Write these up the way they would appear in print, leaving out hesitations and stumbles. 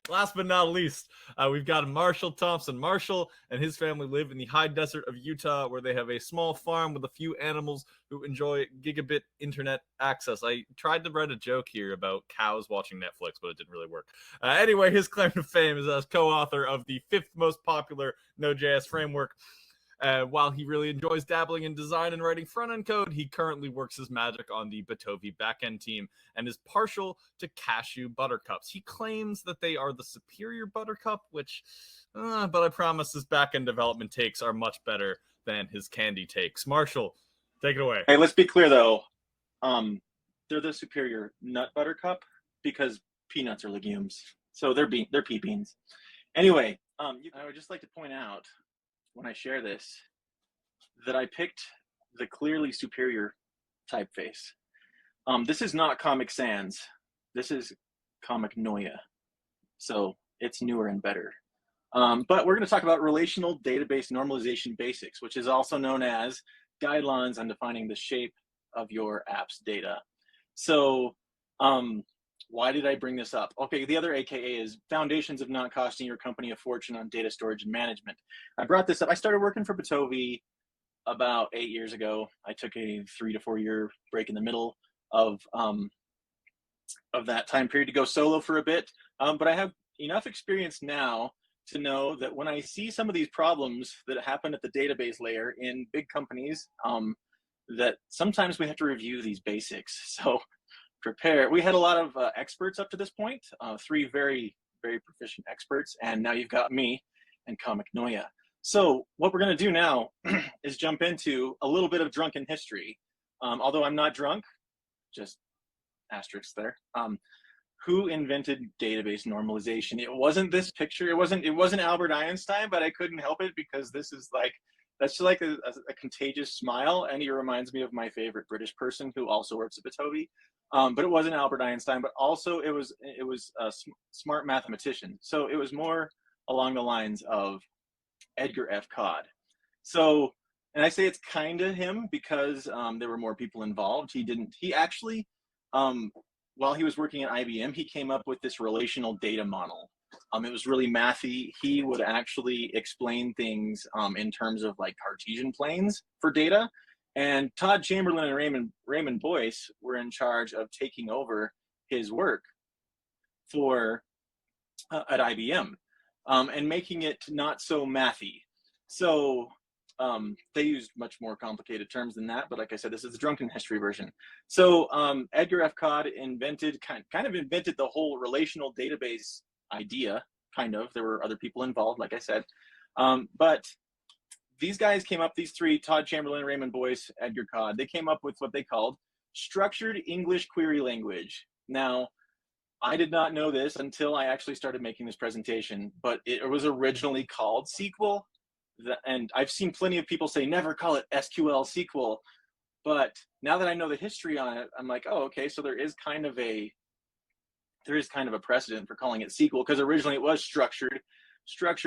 Last but not least, we've got Marshall Thompson. Marshall and his family live in the high desert of Utah, where they have a small farm with a few animals who enjoy gigabit internet access. I tried to write a joke here about cows watching Netflix, but it didn't really work. Anyway, his claim to fame is as co-author of the 5th most popular Node.js framework. While he really enjoys dabbling in design and writing front-end code, he currently works his magic on the Bitovi backend team and is partial to cashew buttercups. He claims that they are the superior buttercup, but I promise his backend development takes are much better than his candy takes. Marshall, take it away. Hey, let's be clear though. They're the superior nut buttercup because peanuts are legumes, so they're pea beans. Anyway, I would just like to point out, when I share this, that I picked the clearly superior typeface. This is not Comic Sans. This is Comic Noia. So it's newer and better. But we're going to talk about relational database normalization basics, which is also known as guidelines on defining the shape of your app's data. So why did I bring this up? Okay, the other AKA is foundations of not costing your company a fortune on data storage and management. I brought this up. I started working for Bitovi about 8 years ago. I took a 3 to 4 year break in the middle of that time period to go solo for a bit. But I have enough experience now to know that when I see some of these problems that happen at the database layer in big companies, that sometimes we have to review these basics. So prepare. We had a lot of experts up to this point, 3 very, very proficient experts, and now you've got me and Comic Noia. So what we're going to do now is jump into a little bit of drunken history. Although I'm not drunk, just asterisk there. Who invented database normalization? It wasn't this picture. It wasn't Albert Einstein, but I couldn't help it because this is like, that's like a contagious smile, and he reminds me of my favorite British person who also works at Bitovi. But it wasn't Albert Einstein, but also it was a smart mathematician. So it was more along the lines of Edgar F. Codd. So, and I say it's kind of him because there were more people involved. He actually, while he was working at IBM, he came up with this relational data model. It was really mathy. He would actually explain things in terms of like Cartesian planes for data. And Todd Chamberlain and Raymond Boyce were in charge of taking over his work at IBM and making it not so mathy. So they used much more complicated terms than that, but like I said, this is the drunken history version. So Edgar F. Codd kind of invented the whole relational database idea, kind of. There were other people involved, like I said. But these guys came up, these 3, Todd Chamberlain, Raymond Boyce, Edgar Codd, they came up with what they called structured English query language. Now, I did not know this until I actually started making this presentation, but it was originally called SQL. And I've seen plenty of people say, never call it SQL SQL. But now that I know the history on it, I'm like, oh, okay, so there is kind of a precedent for calling it SQL, because originally it was structured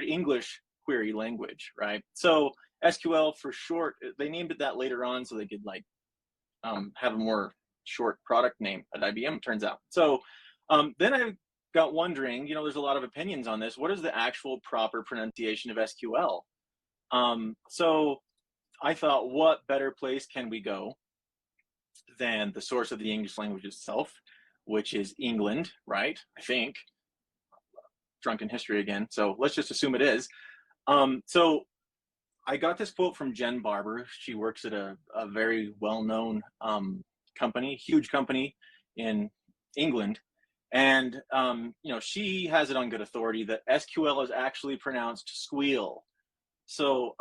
English query language, right? So SQL for short, they named it that later on so they could like have a more short product name at IBM, it turns out. So then I got wondering, there's a lot of opinions on this. What is the actual proper pronunciation of SQL? So I thought, what better place can we go than the source of the English language itself, which is England, right? I think. Drunken history again. So let's just assume it is. So I got this quote from Jen Barber. She works at a very well-known company, huge company in England. And, she has it on good authority that SQL is actually pronounced squeal. So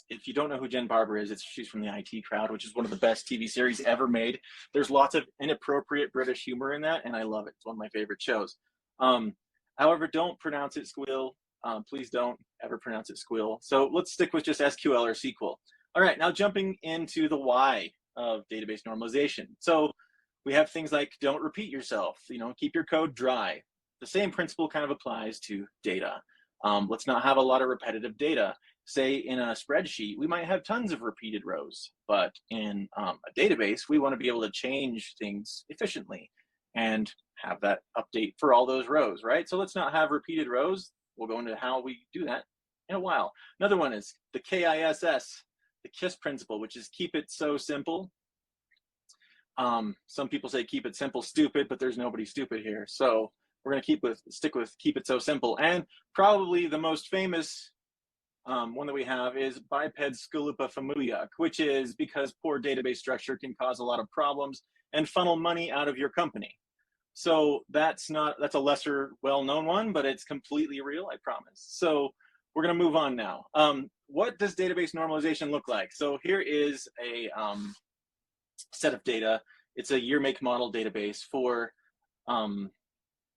if you don't know who Jen Barber is, she's from the IT Crowd, which is one of the best TV series ever made. There's lots of inappropriate British humor in that, and I love it. It's one of my favorite shows. However, don't pronounce it squeal. Please don't ever pronounce it squeal. So let's stick with just SQL or SQL. All right, now jumping into the why of database normalization. So we have things like don't repeat yourself, keep your code dry. The same principle kind of applies to data. Let's not have a lot of repetitive data. Say in a spreadsheet, we might have tons of repeated rows, but in a database, we want to be able to change things efficiently and have that update for all those rows, right? So let's not have repeated rows. We'll go into how we do that in a while. Another one is the KISS, the KISS principle, which is keep it so simple. Some people say keep it simple, stupid, but there's nobody stupid here. So we're going to stick with keep it so simple. And probably the most famous one that we have is biped scilupa familiac, which is because poor database structure can cause a lot of problems and funnel money out of your company. So that's a lesser well-known one, but it's completely real, I promise. So we're going to move on now. What does database normalization look like? So here is a set of data. It's a year, make, model database for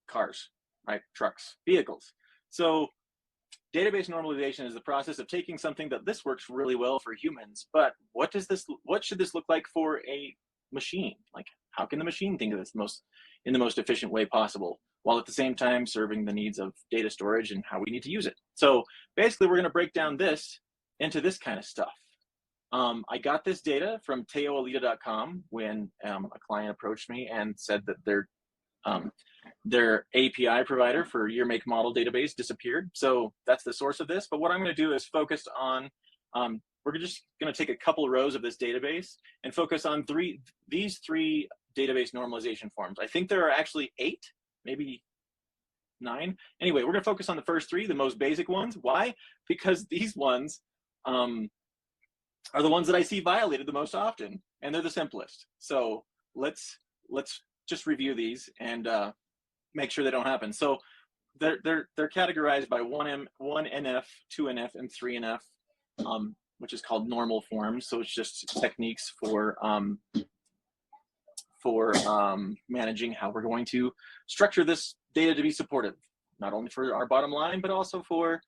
cars, right? Trucks, vehicles. So database normalization is the process of taking something that this works really well for humans, but what should this look like for a machine? Like, how can the machine think of this in the most efficient way possible, while at the same time serving the needs of data storage and how we need to use it? So basically, we're going to break down this into this kind of stuff. I got this data from teoalita.com when a client approached me and said that their API provider for year, make, model database disappeared. So that's the source of this. But what I'm going to do is focus on, we're just going to take a couple of rows of this database and focus on these three database normalization forms. I think there are actually 8, maybe 9. Anyway, we're going to focus on the first 3, the most basic ones. Why? Because these ones are the ones that I see violated the most often, and they're the simplest. So let's just review these and make sure they don't happen. So they're categorized by 1NF, 2NF, and 3NF, which is called normal forms. So it's just techniques for managing how we're going to structure this data to be supportive, not only for our bottom line, but also for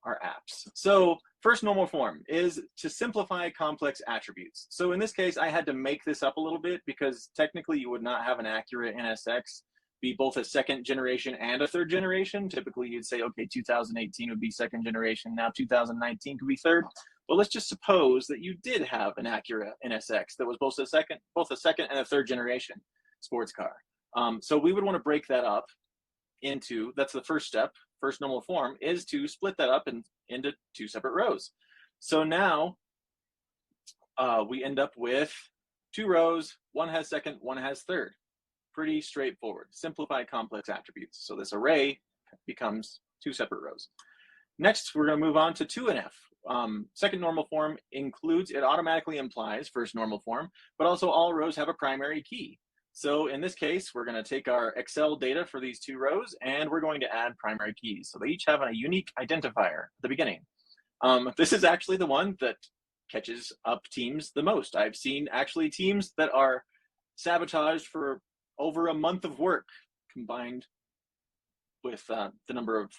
our apps. So first normal form is to simplify complex attributes. So in this case, I had to make this up a little bit because technically you would not have an accurate NSX be both a second generation and a third generation. Typically you'd say, okay, 2018 would be second generation. Now 2019 could be third. But let's just suppose that you did have an accurate NSX that was both a second and a third generation sports car. So we would want to break that up into, that's the first step, first normal form, is to split that up into 2 separate rows. So now we end up with 2 rows, one has second, one has third. Pretty straightforward. Simplify complex attributes. So this array becomes 2 separate rows. Next, we're going to move on to 2NF. Second normal form includes, it automatically implies first normal form, but also all rows have a primary key. So in this case, we're going to take our Excel data for these 2 rows and we're going to add primary keys. So they each have a unique identifier at the beginning. This is actually the one that catches up teams the most. I've seen actually teams that are sabotaged for over a month of work combined with the number of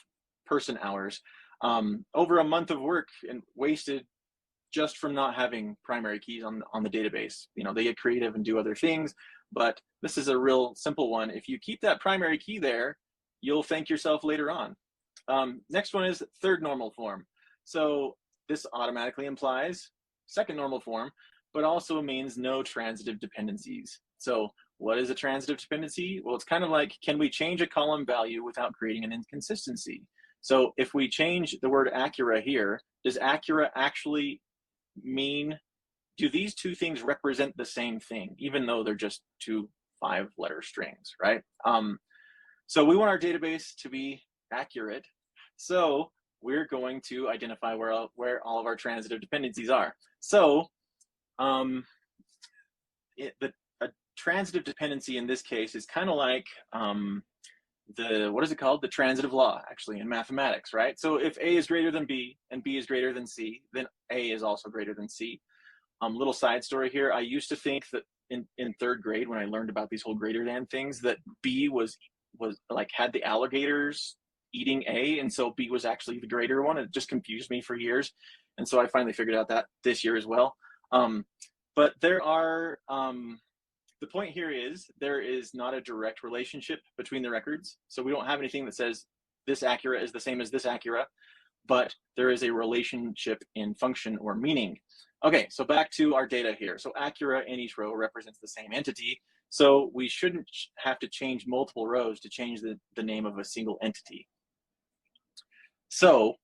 person hours, over a month of work and wasted just from not having primary keys on the database. You know, they get creative and do other things, but this is a real simple one. If you keep that primary key there, you'll thank yourself later on. Next one is third normal form. So this automatically implies second normal form, but also means no transitive dependencies. So what is a transitive dependency? Well, it's kind of like, can we change a column value without creating an inconsistency? So if we change the word Acura here, does Acura actually mean, do these 2 things represent the same thing, even though they're just 2 5-letter strings, right? So we want our database to be accurate. So we're going to identify where all of our transitive dependencies are. So a transitive dependency in this case is kind of like what is it called? The transitive law, actually, in mathematics, right? So if A is greater than B and B is greater than C, then A is also greater than C. Little side story here. I used to think that in 3rd grade, when I learned about these whole greater than things, that B was like had the alligators eating A, and so B was actually the greater one. It just confused me for years, and so I finally figured out that this year as well. But there are the point here is there is not a direct relationship between the records, so we don't have anything that says this Acura is the same as this Acura, but there is a relationship in function or meaning. Okay, so back to our data here. So Acura in each row represents the same entity. So we shouldn't have to change multiple rows to change the name of a single entity. So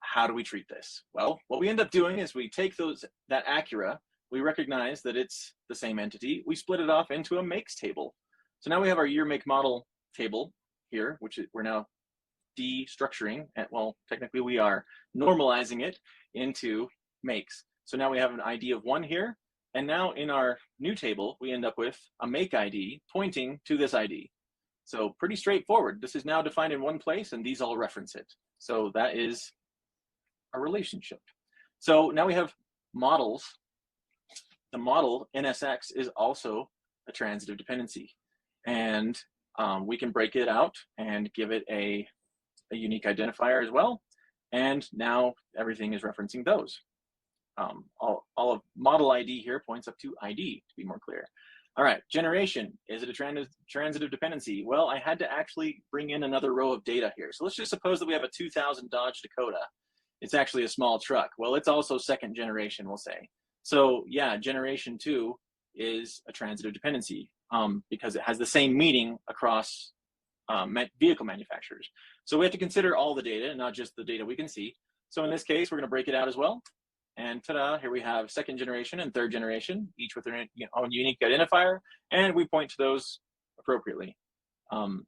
how do we treat this? Well, what we end up doing is we take that Acura, we recognize that it's the same entity, we split it off into a makes table. So now we have our year, make, model table here, which we're now destructuring, well, technically we are normalizing it into makes. So now we have an ID of 1 here, and now in our new table, we end up with a make ID pointing to this ID. So pretty straightforward. This is now defined in one place, and these all reference it. So that is a relationship. So now we have models. The model NSX is also a transitive dependency, and we can break it out and give it a unique identifier as well. And now everything is referencing those. All of model ID here points up to ID, to be more clear. All right, generation, is it a transitive dependency? Well, I had to actually bring in another row of data here. So let's just suppose that we have a 2000 Dodge Dakota. It's actually a small truck. Well, it's also second generation, we'll say. So yeah, generation 2 is a transitive dependency because it has the same meaning across vehicle manufacturers. So we have to consider all the data, not just the data we can see. So in this case, we're going to break it out as well. And ta-da, here we have second generation and third generation, each with their own unique identifier, and we point to those appropriately. All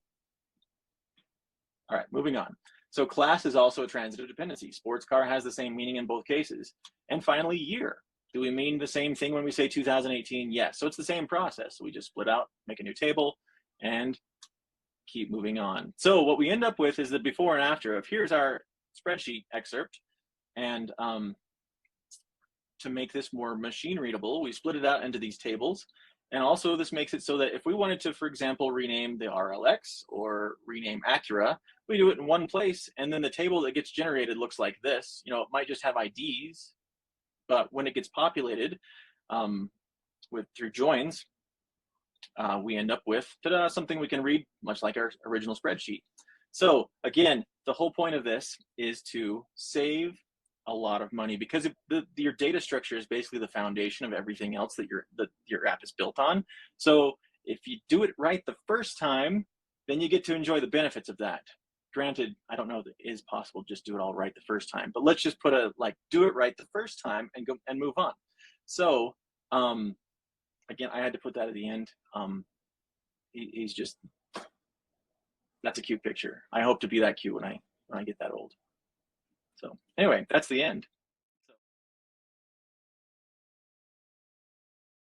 right, moving on. So class is also a transitive dependency. Sports car has the same meaning in both cases. And finally, year. Do we mean the same thing when we say 2018? Yes, so it's the same process. So we just split out, make a new table, and keep moving on. So what we end up with is the before and after of here's our spreadsheet excerpt. And to make this more machine readable, we split it out into these tables. And also this makes it so that if we wanted to, for example, rename the RLX or rename Acura, we do it in one place, and then the table that gets generated looks like this. It might just have IDs, but when it gets populated through joins, we end up with something we can read, much like our original spreadsheet. So again, the whole point of this is to save a lot of money, because your data structure is basically the foundation of everything else that your app is built on. So if you do it right the first time, then you get to enjoy the benefits of that. Granted, I don't know if it is possible to just do it all right the first time, but let's just put do it right the first time and go and move on. So again, I had to put that at the end. He's just, that's a cute picture. I hope to be that cute when I get that old. So anyway, that's the end.